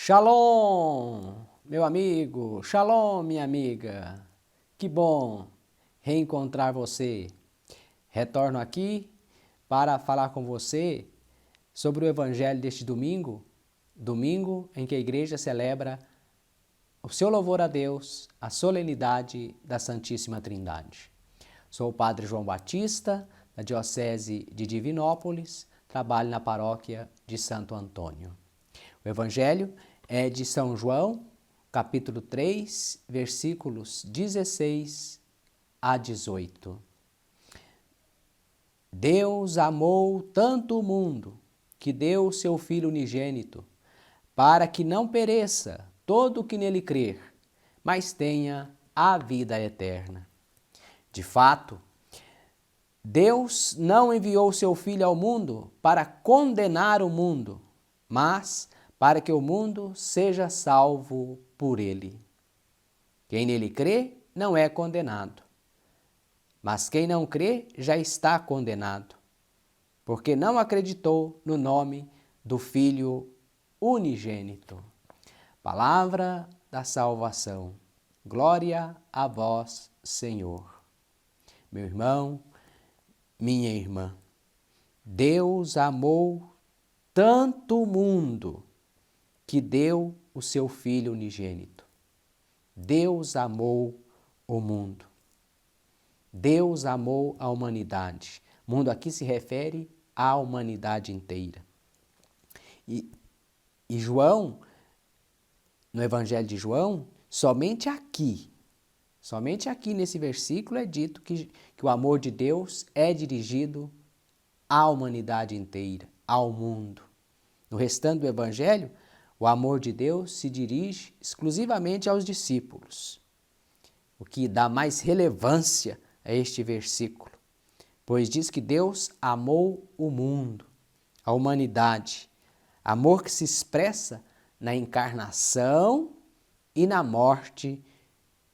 Shalom, meu amigo, shalom, minha amiga. Que bom reencontrar você. Retorno aqui para falar com você sobre o evangelho deste domingo, domingo em que a igreja celebra o seu louvor a Deus, a solenidade da Santíssima Trindade. Sou o Padre João Batista, da Diocese de Divinópolis, trabalho na paróquia de Santo Antônio. O Evangelho é de São João, capítulo 3, versículos 16 a 18. Deus amou tanto o mundo que deu o seu Filho unigênito, para que não pereça todo o que nele crer, mas tenha a vida eterna. De fato, Deus não enviou o seu Filho ao mundo para condenar o mundo, mas para que o mundo seja salvo por ele. Quem nele crê não é condenado, mas quem não crê já está condenado, porque não acreditou no nome do Filho unigênito. Palavra da salvação. Glória a vós, Senhor. Meu irmão, minha irmã, Deus amou tanto o mundo que deu o seu Filho unigênito. Deus amou o mundo. Deus amou a humanidade. O mundo aqui se refere à humanidade inteira. E João, no Evangelho de João, somente aqui nesse versículo é dito que o amor de Deus é dirigido à humanidade inteira, ao mundo. No restante do Evangelho, o amor de Deus se dirige exclusivamente aos discípulos, o que dá mais relevância a este versículo, pois diz que Deus amou o mundo, a humanidade, amor que se expressa na encarnação e na morte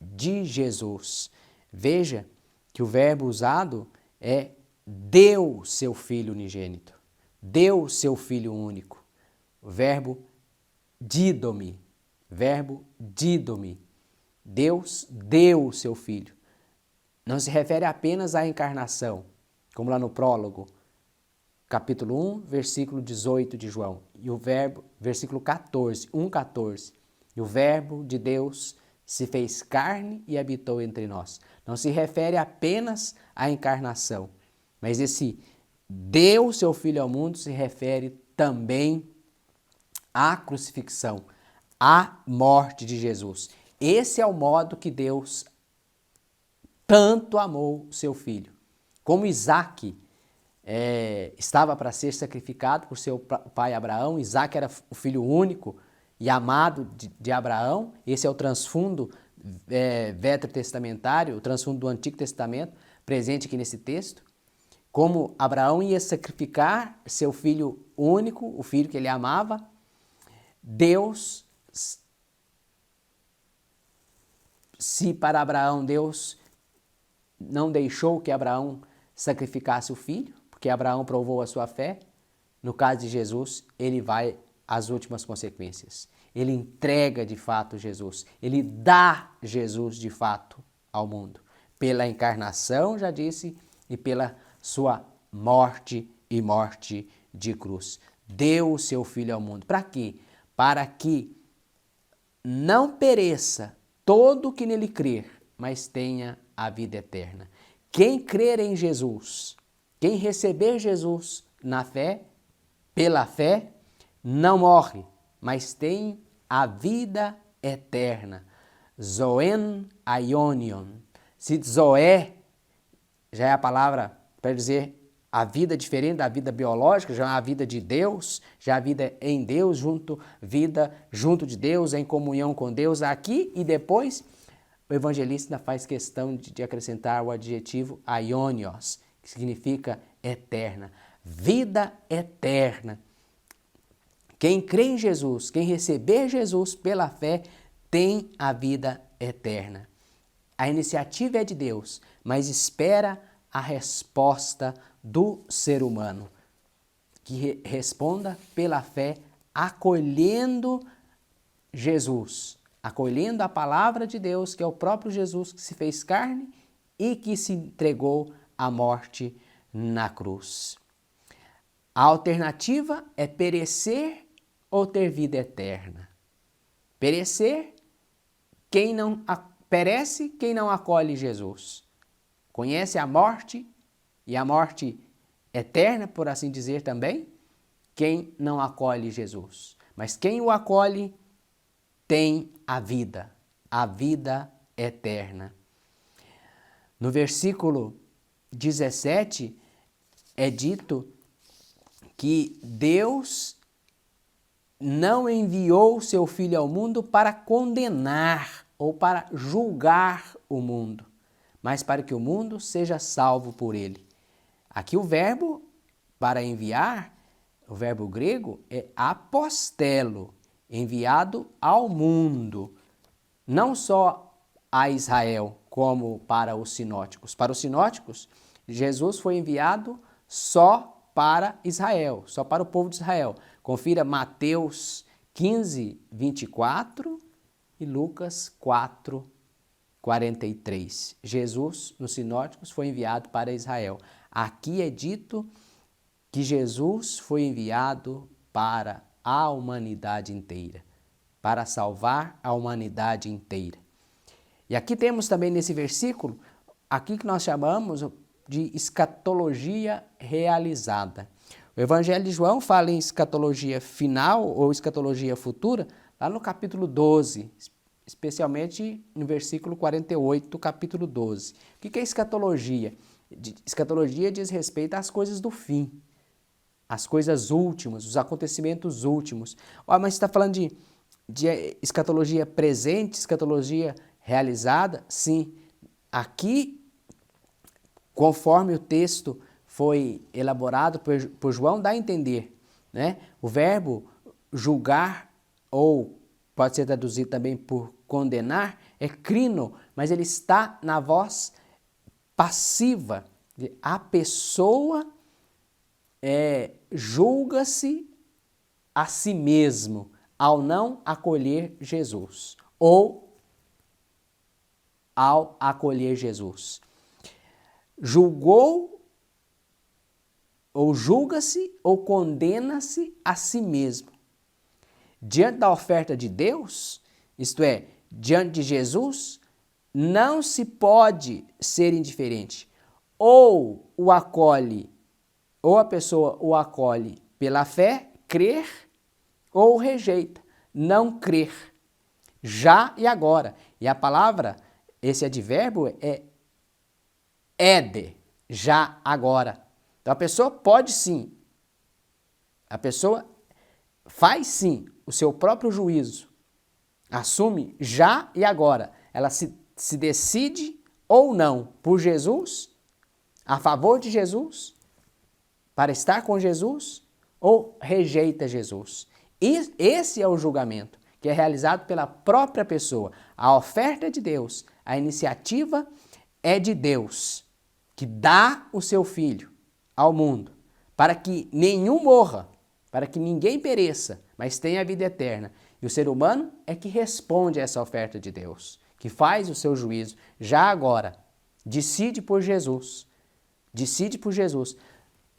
de Jesus. Veja que o verbo usado é deu seu Filho unigênito, deu seu Filho único. O verbo didomi. Deus deu o seu Filho. Não se refere apenas à encarnação, como lá no prólogo, capítulo 1, versículo 18 de João, e o verbo, versículo 14, 1:14. E o verbo de Deus se fez carne e habitou entre nós. Não se refere apenas à encarnação, mas esse deu o seu Filho ao mundo se refere também à crucifixão, à morte de Jesus. Esse é o modo que Deus tanto amou o seu filho. Como Isaac estava para ser sacrificado por seu pai Abraão, Isaac era o filho único e amado de Abraão. Esse é o transfundo veterotestamentário, o transfundo do Antigo Testamento, presente aqui nesse texto. Como Abraão ia sacrificar seu filho único, o filho que ele amava, Deus, se para Abraão Deus não deixou que Abraão sacrificasse o filho, porque Abraão provou a sua fé, no caso de Jesus, ele vai às últimas consequências. Ele entrega de fato Jesus, ele dá Jesus de fato ao mundo, pela encarnação, já disse, e pela sua morte e morte de cruz. Deu o seu Filho ao mundo. Para quê? Para que não pereça todo o que nele crer, mas tenha a vida eterna. Quem crer em Jesus, quem receber Jesus na fé, pela fé, não morre, mas tem a vida eterna. Zoen aionion. Se Zoé já é a palavra para dizer a vida diferente da vida biológica, já é a vida de Deus, já a vida em Deus, vida junto de Deus, em comunhão com Deus aqui e depois. O evangelista faz questão de acrescentar o adjetivo aionios, que significa eterna, vida eterna. Quem crê em Jesus, quem receber Jesus pela fé, tem a vida eterna. A iniciativa é de Deus, mas espera a resposta do ser humano, que responda pela fé, acolhendo Jesus, acolhendo a palavra de Deus, que é o próprio Jesus que se fez carne e que se entregou à morte na cruz. A alternativa é perecer ou ter vida eterna. Perecer, perece quem não acolhe Jesus. Conhece a morte e a morte eterna, por assim dizer também, quem não acolhe Jesus. Mas quem o acolhe tem a vida eterna. No versículo 17 é dito que Deus não enviou o seu Filho ao mundo para condenar ou para julgar o mundo, mas para que o mundo seja salvo por ele. Aqui o verbo para enviar, o verbo grego é apostelo, enviado ao mundo, não só a Israel, como para os sinóticos. Para os sinóticos, Jesus foi enviado só para Israel, só para o povo de Israel. Confira Mateus 15, 24 e Lucas 4, 43. Jesus, nos sinóticos, foi enviado para Israel. Aqui é dito que Jesus foi enviado para a humanidade inteira, para salvar a humanidade inteira. E aqui temos também nesse versículo, aqui que nós chamamos de escatologia realizada. O Evangelho de João fala em escatologia final ou escatologia futura, lá no capítulo 12, especialmente no versículo 48 do capítulo 12. O que é escatologia? Escatologia diz respeito às coisas do fim, às coisas últimas, os acontecimentos últimos. Mas você está falando de escatologia presente, escatologia realizada? Sim. Aqui, conforme o texto foi elaborado por João, dá a entender, né? O verbo julgar, ou pode ser traduzido também por condenar, é crino, mas ele está na voz passiva. A pessoa julga-se a si mesmo ao não acolher Jesus, ou ao acolher Jesus. Julgou, ou julga-se, ou condena-se a si mesmo. Diante da oferta de Deus, isto é, diante de Jesus, não se pode ser indiferente. Ou o acolhe, ou a pessoa o acolhe pela fé, crer, ou rejeita, não crer. Já e agora. E a palavra, esse advérbio é ede, já agora. Então a pessoa pode sim, a pessoa faz sim o seu próprio juízo, assume já e agora. Ela se decide ou não por Jesus, a favor de Jesus, para estar com Jesus, ou rejeita Jesus. E esse é o julgamento que é realizado pela própria pessoa. A oferta é de Deus, a iniciativa é de Deus, que dá o seu Filho ao mundo, para que nenhum morra, para que ninguém pereça, mas tenha a vida eterna. E o ser humano é que responde a essa oferta de Deus, que faz o seu juízo já agora, decide por Jesus. Decide por Jesus.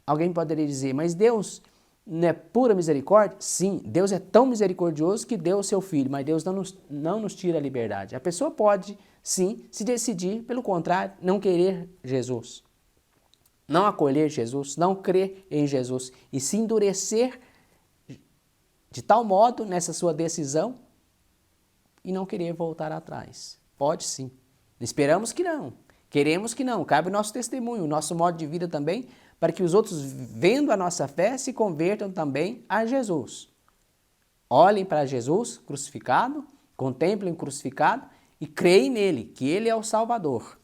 Alguém poderia dizer, mas Deus não é pura misericórdia? Sim, Deus é tão misericordioso que deu o seu Filho, mas Deus não nos tira a liberdade. A pessoa pode, sim, se decidir, pelo contrário, não querer Jesus, não acolher Jesus, não crer em Jesus e se endurecer de tal modo nessa sua decisão e não querer voltar atrás. Pode sim. Esperamos que não. Queremos que não. Cabe o nosso testemunho, o nosso modo de vida também, para que os outros, vendo a nossa fé, se convertam também a Jesus. Olhem para Jesus crucificado, contemplem o crucificado e creem nele, que ele é o Salvador.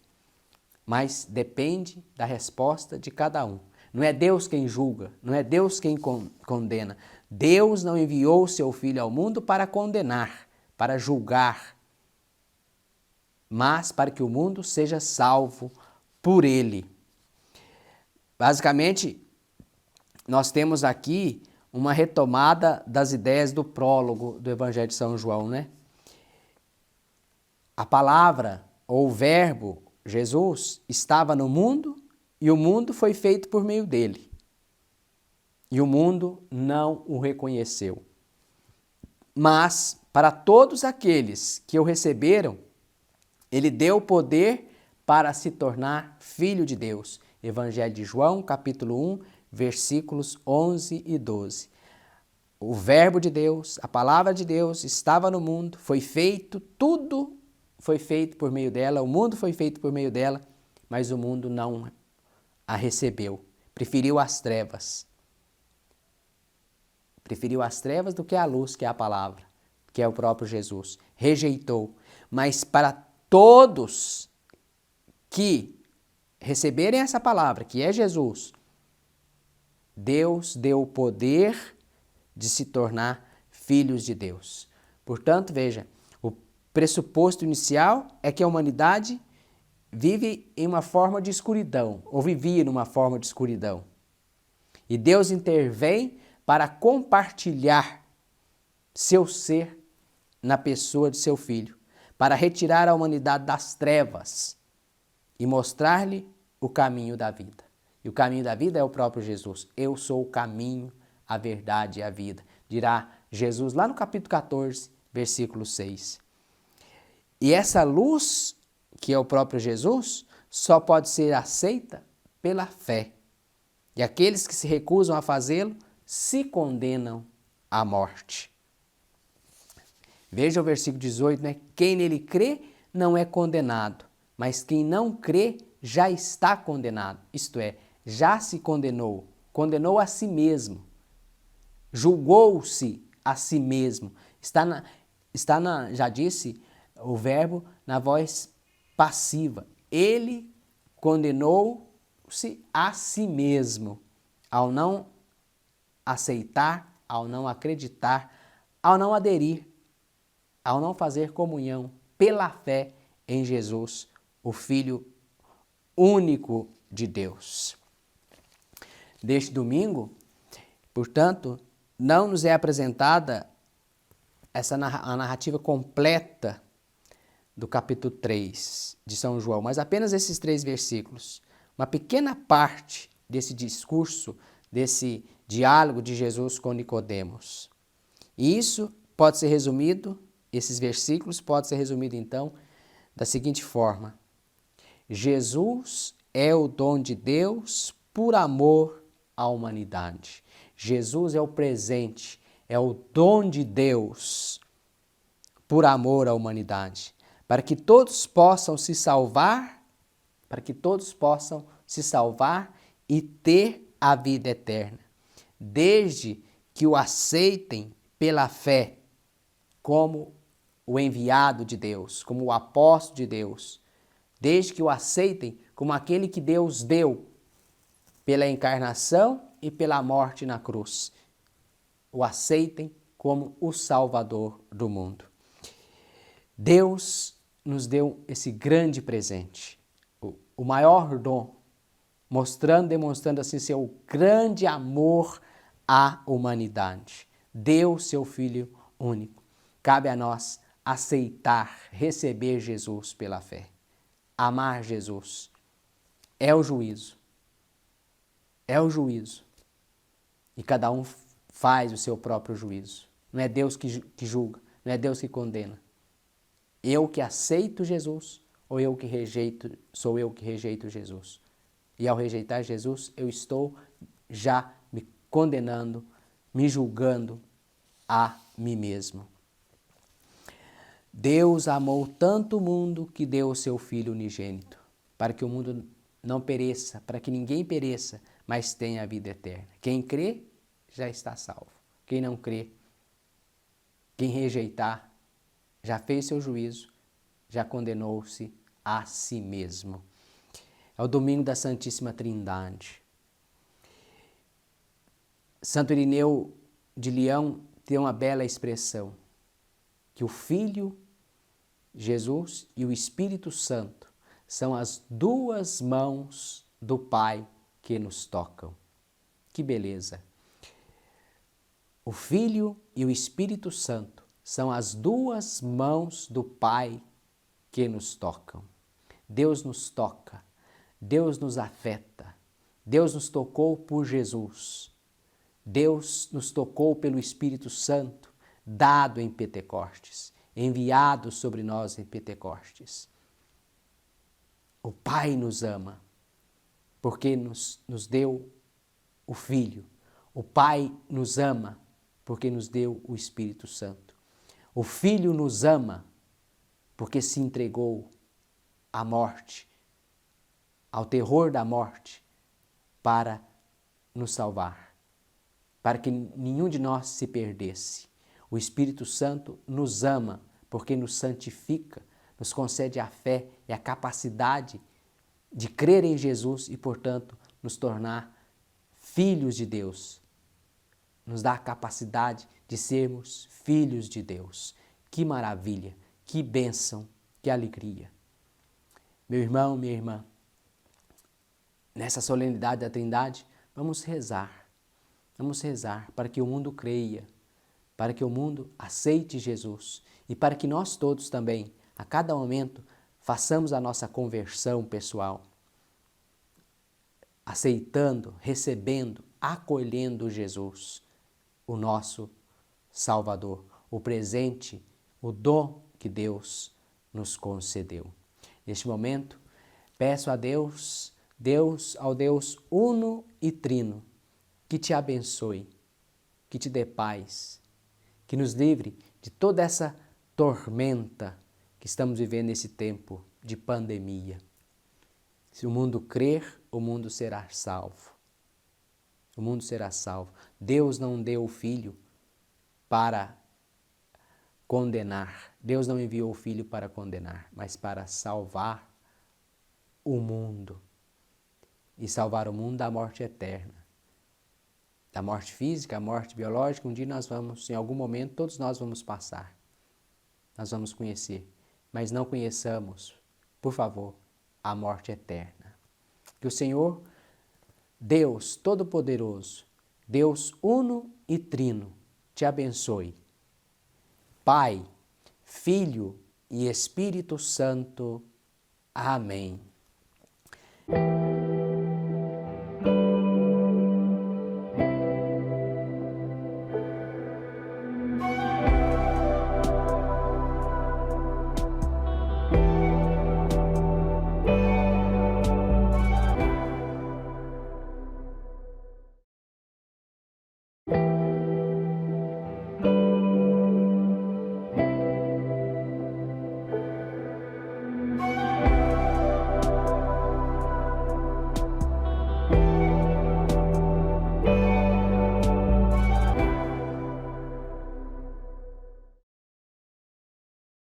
Mas depende da resposta de cada um. Não é Deus quem julga, não é Deus quem condena. Deus não enviou o seu Filho ao mundo para condenar, para julgar, mas para que o mundo seja salvo por ele. Basicamente, nós temos aqui uma retomada das ideias do prólogo do Evangelho de São João, né? A palavra, ou o verbo, Jesus, estava no mundo e o mundo foi feito por meio dele. E o mundo não o reconheceu. Mas, para todos aqueles que o receberam, ele deu poder para se tornar filho de Deus. Evangelho de João, capítulo 1, versículos 11 e 12. O verbo de Deus, a palavra de Deus estava no mundo, foi feito, tudo foi feito por meio dela, o mundo foi feito por meio dela, mas o mundo não a recebeu, preferiu as trevas. Preferiu as trevas do que a luz, que é a palavra, que é o próprio Jesus. Rejeitou. Mas para todos que receberem essa palavra, que é Jesus, Deus deu o poder de se tornar filhos de Deus. Portanto, veja, o pressuposto inicial é que a humanidade vive em uma forma de escuridão, ou vivia numa forma de escuridão. E Deus intervém para compartilhar seu ser na pessoa de seu Filho, para retirar a humanidade das trevas e mostrar-lhe o caminho da vida. E o caminho da vida é o próprio Jesus. Eu sou o caminho, a verdade e a vida, dirá Jesus lá no capítulo 14, versículo 6. E essa luz, que é o próprio Jesus, só pode ser aceita pela fé. E aqueles que se recusam a fazê-lo se condenam à morte. Veja o versículo 18, né? Quem nele crê não é condenado, mas quem não crê já está condenado. Isto é, já se condenou, condenou a si mesmo, julgou-se a si mesmo. Já disse o verbo na voz passiva. Ele condenou-se a si mesmo ao não aceitar, ao não acreditar, ao não aderir, ao não fazer comunhão pela fé em Jesus, o Filho único de Deus. Deste domingo, portanto, não nos é apresentada a narrativa completa do capítulo 3 de São João, mas apenas esses 3 versículos. Uma pequena parte desse discurso, desse diálogo de Jesus com Nicodemos. E isso pode ser resumido, esses versículos podem ser resumidos então da seguinte forma: Jesus é o dom de Deus por amor à humanidade. Jesus é o presente, é o dom de Deus por amor à humanidade, para que todos possam se salvar, e ter a vida eterna, desde que o aceitem pela fé como o enviado de Deus, como o apóstolo de Deus, desde que o aceitem como aquele que Deus deu pela encarnação e pela morte na cruz. O aceitem como o Salvador do mundo. Deus nos deu esse grande presente, o maior dom, demonstrando assim seu grande amor à humanidade. Deu seu Filho único. Cabe a nós aceitar, receber Jesus pela fé. Amar Jesus é o juízo. É o juízo. E cada um faz o seu próprio juízo. Não é Deus que julga, não é Deus que condena. Eu que aceito Jesus ou sou eu que rejeito Jesus? E ao rejeitar Jesus, eu estou já me condenando, me julgando a mim mesmo. Deus amou tanto o mundo que deu o seu Filho unigênito, para que o mundo não pereça, para que ninguém pereça, mas tenha a vida eterna. Quem crê, já está salvo. Quem não crê, quem rejeitar, já fez seu juízo, já condenou-se a si mesmo. É o domingo da Santíssima Trindade. Santo Irineu de Leão tem uma bela expressão, que o Filho, Jesus, e o Espírito Santo são as 2 mãos do Pai que nos tocam. Que beleza! O Filho e o Espírito Santo são as duas mãos do Pai que nos tocam. Deus nos toca, Deus nos afeta, Deus nos tocou por Jesus, Deus nos tocou pelo Espírito Santo, dado em Pentecostes, enviado sobre nós em Pentecostes. O Pai nos ama, porque nos deu o Filho. O Pai nos ama, porque nos deu o Espírito Santo. O Filho nos ama, porque se entregou à morte, ao terror da morte, para nos salvar, para que nenhum de nós se perdesse. O Espírito Santo nos ama, porque nos santifica, nos concede a fé e a capacidade de crer em Jesus e, portanto, nos tornar filhos de Deus. Nos dá a capacidade de sermos filhos de Deus. Que maravilha, que bênção, que alegria. Meu irmão, minha irmã, nessa solenidade da Trindade, vamos rezar para que o mundo creia, para que o mundo aceite Jesus e para que nós todos também, a cada momento, façamos a nossa conversão pessoal, aceitando, recebendo, acolhendo Jesus, o nosso Salvador, o presente, o dom que Deus nos concedeu. Neste momento, peço a Deus, ao Deus uno e trino, que te abençoe, que te dê paz, que nos livre de toda essa tormenta que estamos vivendo nesse tempo de pandemia. Se o mundo crer, o mundo será salvo. O mundo será salvo. Deus não deu o Filho para condenar. Deus não enviou o Filho para condenar, mas para salvar o mundo. E salvar o mundo da morte eterna. Da morte física, a morte biológica, um dia nós vamos, em algum momento, todos nós vamos passar. Nós vamos conhecer. Mas não conheçamos, por favor, a morte eterna. Que o Senhor, Deus Todo-Poderoso, Deus Uno e Trino, te abençoe. Pai, Filho e Espírito Santo. Amém.